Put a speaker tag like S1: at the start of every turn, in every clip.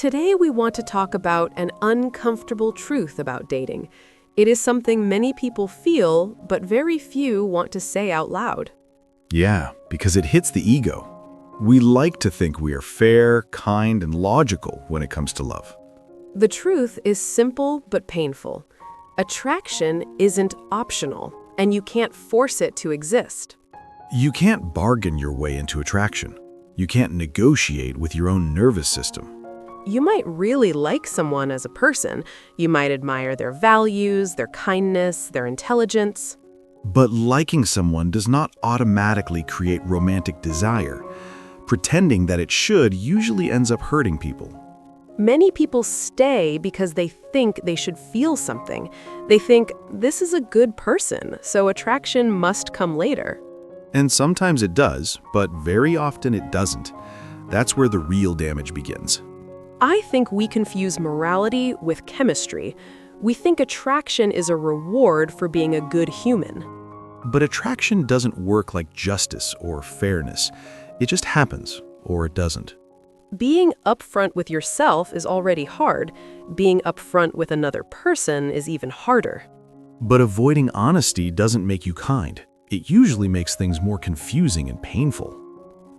S1: Today we want to talk about an uncomfortable truth about dating. It is something many people feel, but very few want to say out loud.
S2: Yeah, because it hits the ego. We like to think we are fair, kind, and logical when it comes to love.
S1: The truth is simple but painful. Attraction isn't optional, and you can't force it to exist.
S2: You can't bargain your way into attraction. You can't negotiate with your own nervous system.
S1: You might really like someone as a person. You might admire their values, their kindness, their intelligence.
S2: But liking someone does not automatically create romantic desire. Pretending that it should usually ends up hurting people.
S1: Many people stay because they think they should feel something. They think, this is a good person, so attraction must come later.
S2: And sometimes it does, but very often it doesn't. That's where the real damage begins.
S1: I think we confuse morality with chemistry. We think attraction is a reward for being a good human.
S2: But attraction doesn't work like justice or fairness. It just happens, or it doesn't.
S1: Being upfront with yourself is already hard. Being upfront with another person is even harder.
S2: But avoiding honesty doesn't make you kind. It usually makes things more confusing and painful.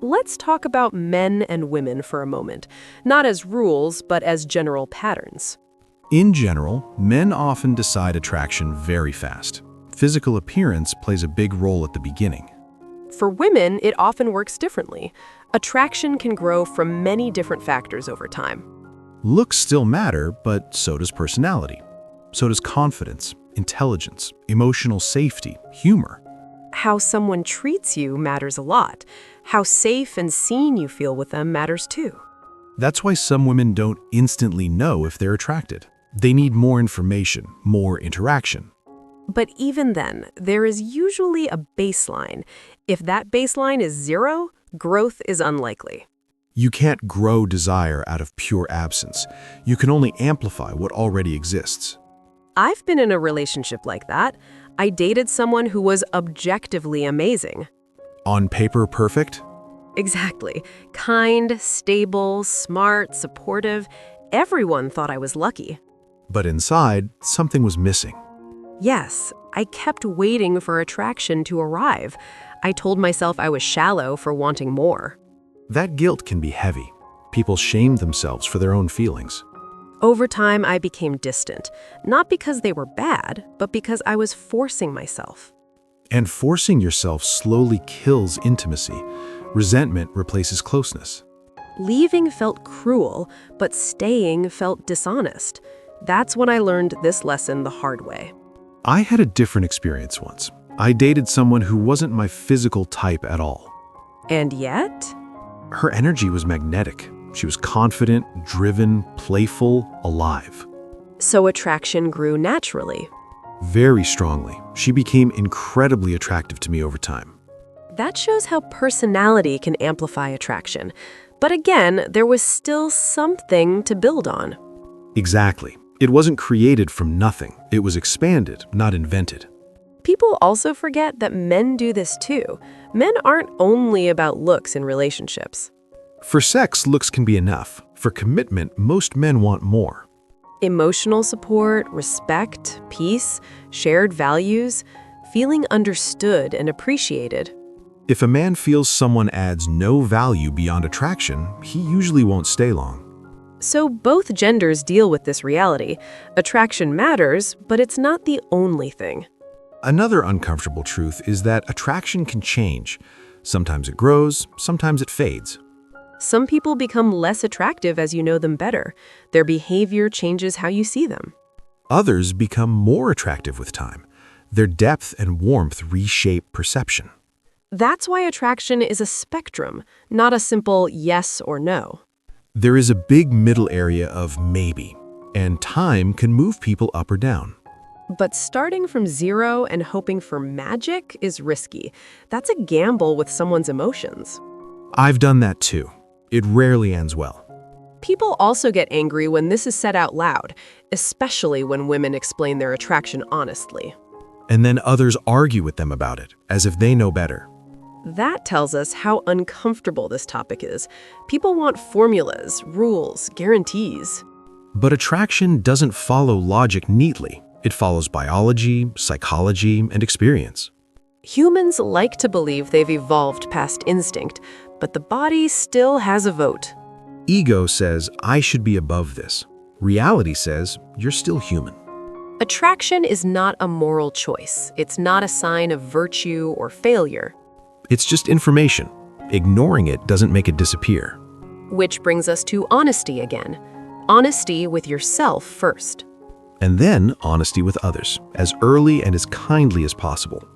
S1: Let's talk about men and women for a moment, not as rules, but as general patterns.
S2: In general, men often decide attraction very fast. Physical appearance plays a big role at the beginning.
S1: For women, it often works differently. Attraction can grow from many different factors over time.
S2: Looks still matter, but so does personality. So does confidence, intelligence, emotional safety, humor.
S1: How someone treats you matters a lot. How safe and seen you feel with them matters too.
S2: That's why some women don't instantly know if they're attracted. They need more information, more interaction.
S1: But even then, there is usually a baseline. If that baseline is 0, growth is unlikely.
S2: You can't grow desire out of pure absence. You can only amplify what already exists.
S1: I've been in a relationship like that. I dated someone who was objectively amazing.
S2: On paper, perfect?
S1: Exactly. Kind, stable, smart, supportive. Everyone thought I was lucky.
S2: But inside, something was missing.
S1: Yes, I kept waiting for attraction to arrive. I told myself I was shallow for wanting more.
S2: That guilt can be heavy. People shame themselves for their own feelings.
S1: Over time, I became distant, not because they were bad, but because I was forcing myself.
S2: And forcing yourself slowly kills intimacy. Resentment replaces closeness.
S1: Leaving felt cruel, but staying felt dishonest. That's when I learned this lesson the hard way.
S2: I had a different experience once. I dated someone who wasn't my physical type at all.
S1: And yet?
S2: Her energy was magnetic. She was confident, driven, playful, alive.
S1: So attraction grew naturally.
S2: Very strongly. She became incredibly attractive to me over time.
S1: That shows how personality can amplify attraction. But again, there was still something to build on.
S2: Exactly. It wasn't created from nothing. It was expanded, not invented.
S1: People also forget that men do this too. Men aren't only about looks in relationships.
S2: For sex, looks can be enough. For commitment, most men want more.
S1: Emotional support, respect, peace, shared values, feeling understood and appreciated.
S2: If a man feels someone adds no value beyond attraction, he usually won't stay long.
S1: So both genders deal with this reality. Attraction matters, but it's not the only thing.
S2: Another uncomfortable truth is that attraction can change. Sometimes it grows, sometimes it fades.
S1: Some people become less attractive as you know them better. Their behavior changes how you see them.
S2: Others become more attractive with time. Their depth and warmth reshape perception.
S1: That's why attraction is a spectrum, not a simple yes or no.
S2: There is a big middle area of maybe, and time can move people up or down.
S1: But starting from 0 and hoping for magic is risky. That's a gamble with someone's emotions.
S2: I've done that too. It rarely ends well.
S1: People also get angry when this is said out loud, especially when women explain their attraction honestly.
S2: And then others argue with them about it, as if they know better.
S1: That tells us how uncomfortable this topic is. People want formulas, rules, guarantees.
S2: But attraction doesn't follow logic neatly. It follows biology, psychology, and experience.
S1: Humans like to believe they've evolved past instinct, but the body still has a vote.
S2: Ego says, I should be above this. Reality says, you're still human.
S1: Attraction is not a moral choice. It's not a sign of virtue or failure.
S2: It's just information. Ignoring it doesn't make it disappear.
S1: Which brings us to honesty again. Honesty with yourself first.
S2: And then honesty with others, as early and as kindly as possible.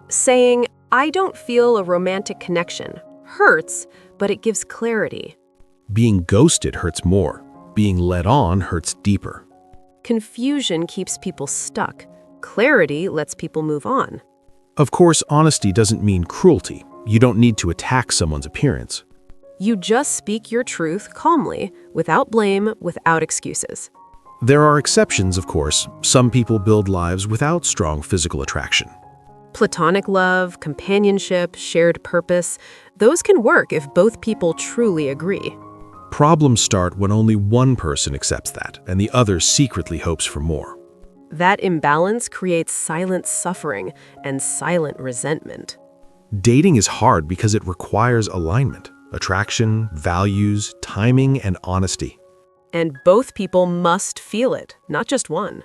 S1: Saying, I don't feel a romantic connection, hurts, but it gives clarity.
S2: Being ghosted hurts more. Being led on hurts deeper.
S1: Confusion keeps people stuck. Clarity lets people move on.
S2: Of course, honesty doesn't mean cruelty. You don't need to attack someone's appearance.
S1: You just speak your truth calmly, without blame, without excuses.
S2: There are exceptions, of course. Some people build lives without strong physical attraction.
S1: Platonic love, companionship, shared purpose, those can work if both people truly agree.
S2: Problems start when only one person accepts that, and the other secretly hopes for more.
S1: That imbalance creates silent suffering and silent resentment.
S2: Dating is hard because it requires alignment, attraction, values, timing, and honesty.
S1: And both people must feel it, not just one.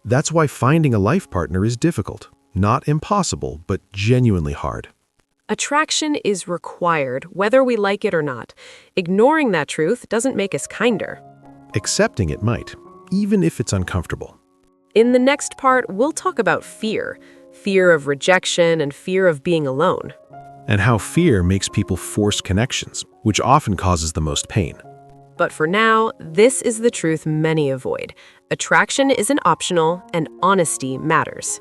S2: That's why finding a life partner is difficult. Not impossible, but genuinely hard.
S1: Attraction is required, whether we like it or not. Ignoring that truth doesn't make us kinder.
S2: Accepting it might, even if it's uncomfortable.
S1: In the next part, we'll talk about fear. Fear of rejection and fear of being alone.
S2: And how fear makes people force connections, which often causes the most pain.
S1: But for now, this is the truth many avoid. Attraction isn't optional, and honesty matters.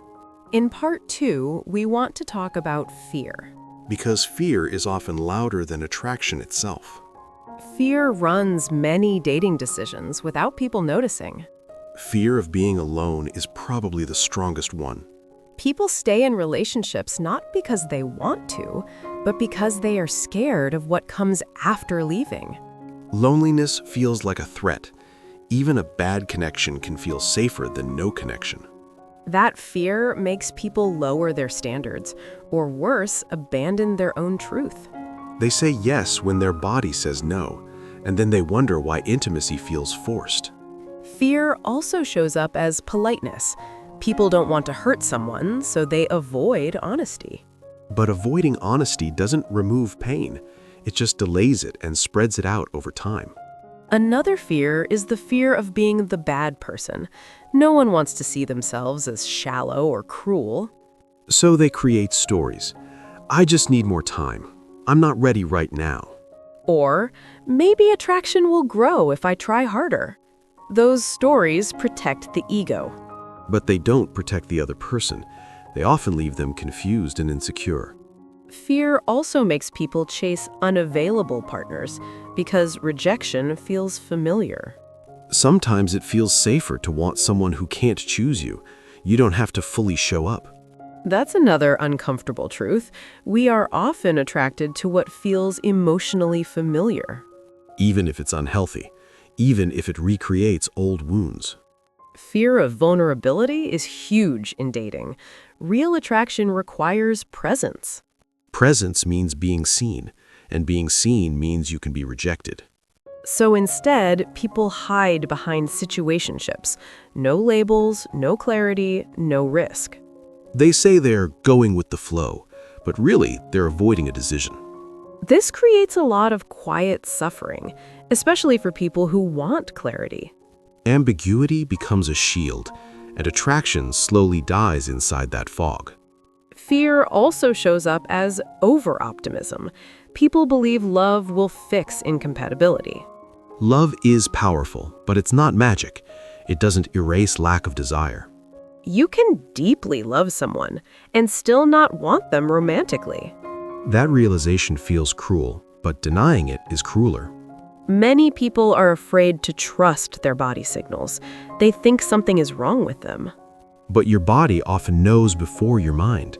S1: In part 2, we want to talk about fear.
S2: Because fear is often louder than attraction itself.
S1: Fear runs many dating decisions without people noticing.
S2: Fear of being alone is probably the strongest one.
S1: People stay in relationships not because they want to, but because they are scared of what comes after leaving.
S2: Loneliness feels like a threat. Even a bad connection can feel safer than no connection.
S1: That fear makes people lower their standards, or worse, abandon their own truth.
S2: They say yes when their body says no, and then they wonder why intimacy feels forced.
S1: Fear also shows up as politeness. People don't want to hurt someone, so they avoid honesty.
S2: But avoiding honesty doesn't remove pain. It just delays it and spreads it out over time.
S1: Another fear is the fear of being the bad person. No one wants to see themselves as shallow or cruel.
S2: So they create stories. I just need more time. I'm not ready right now.
S1: Or, maybe attraction will grow if I try harder. Those stories protect the ego.
S2: But they don't protect the other person. They often leave them confused and insecure.
S1: Fear also makes people chase unavailable partners because rejection feels familiar.
S2: Sometimes it feels safer to want someone who can't choose you. You don't have to fully show up.
S1: That's another uncomfortable truth. We are often attracted to what feels emotionally familiar.
S2: Even if it's unhealthy. Even if it recreates old wounds.
S1: Fear of vulnerability is huge in dating. Real attraction requires presence.
S2: Presence means being seen, and being seen means you can be rejected.
S1: So instead, people hide behind situationships. No labels, no clarity, no risk.
S2: They say they're going with the flow, but really they're avoiding a decision.
S1: This creates a lot of quiet suffering, especially for people who want clarity.
S2: Ambiguity becomes a shield, and attraction slowly dies inside that fog.
S1: Fear also shows up as over-optimism. People believe love will fix incompatibility.
S2: Love is powerful, but it's not magic. It doesn't erase lack of desire.
S1: You can deeply love someone and still not want them romantically.
S2: That realization feels cruel, but denying it is crueler.
S1: Many people are afraid to trust their body signals. They think something is wrong with them.
S2: But your body often knows before your mind.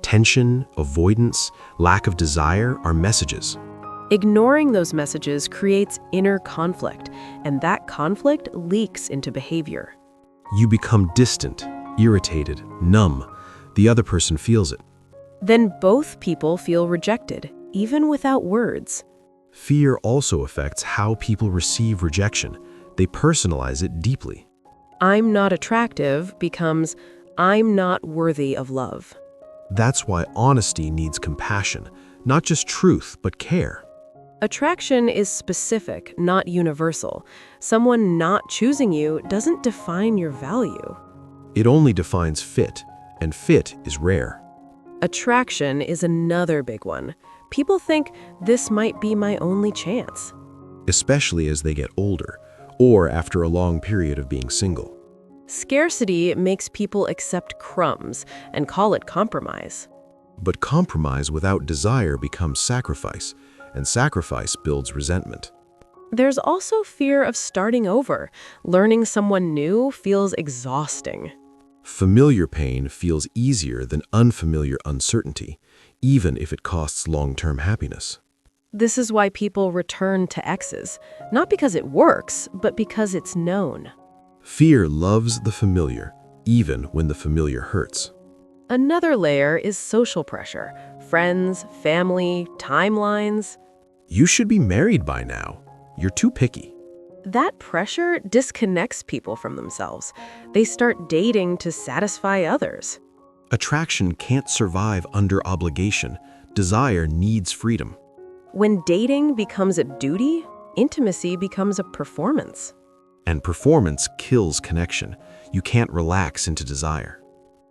S3: Tension, avoidance, lack of desire are messages.
S1: Ignoring those messages creates inner conflict, and that conflict leaks into behavior.
S3: You become distant, irritated, numb. The other person feels it.
S1: Then both people feel rejected, even without words.
S3: Fear also affects how people receive rejection. They personalize it deeply.
S1: I'm not attractive becomes I'm not worthy of love.
S3: That's why honesty needs compassion, not just truth, but care.
S1: Attraction is specific, not universal. Someone not choosing you doesn't define your value.
S3: It only defines fit, and fit is rare.
S1: Attraction is another big one. People think this might be my only chance.
S3: Especially as they get older, or after a long period of being single.
S1: Scarcity makes people accept crumbs and call it compromise.
S3: But compromise without desire becomes sacrifice, and sacrifice builds resentment.
S1: There's also fear of starting over. Learning someone new feels exhausting.
S3: Familiar pain feels easier than unfamiliar uncertainty, even if it costs long-term happiness.
S1: This is why people return to exes, not because it works, but because it's known.
S3: Fear loves the familiar, even when the familiar hurts.
S1: Another layer is social pressure. Friends, family, timelines.
S3: You should be married by now. You're too picky.
S1: That pressure disconnects people from themselves. They start dating to satisfy others.
S3: Attraction can't survive under obligation. Desire needs freedom.
S1: When dating becomes a duty, intimacy becomes a performance.
S3: And performance kills connection. You can't relax into desire.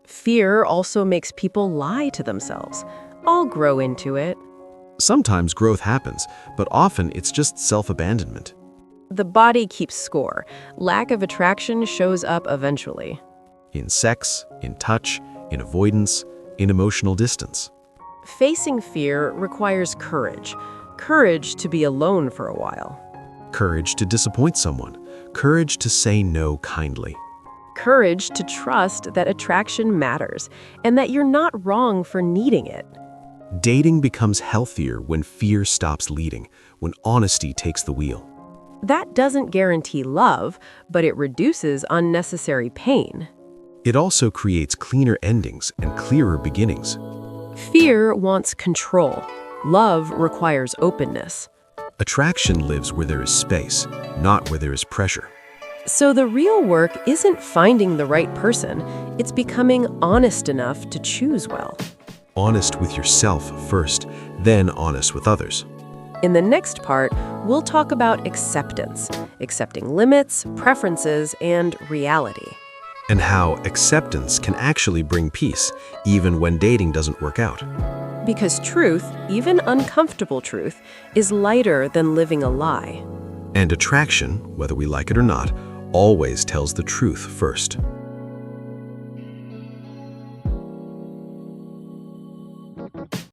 S1: Fear also makes people lie to themselves. I'll grow into it.
S3: Sometimes growth happens, but often it's just self-abandonment.
S1: The body keeps score. Lack of attraction shows up eventually.
S3: In sex, in touch, in avoidance, in emotional distance.
S1: Facing fear requires courage. Courage to be alone for a while.
S3: Courage to disappoint someone. Courage to say no kindly.
S1: Courage to trust that attraction matters and that you're not wrong for needing it.
S3: Dating becomes healthier when fear stops leading, when honesty takes the wheel.
S1: That doesn't guarantee love, but it reduces unnecessary pain.
S3: It also creates cleaner endings and clearer beginnings.
S1: Fear wants control. Love requires openness.
S3: Attraction lives where there is space, not where there is pressure.
S1: So the real work isn't finding the right person, it's becoming honest enough to choose well.
S3: Honest with yourself first, then honest with others.
S1: In the next part, we'll talk about acceptance, accepting limits, preferences, and reality.
S3: And how acceptance can actually bring peace, even when dating doesn't work out.
S1: Because truth, even uncomfortable truth, is lighter than living a lie.
S3: And attraction, whether we like it or not, always tells the truth first.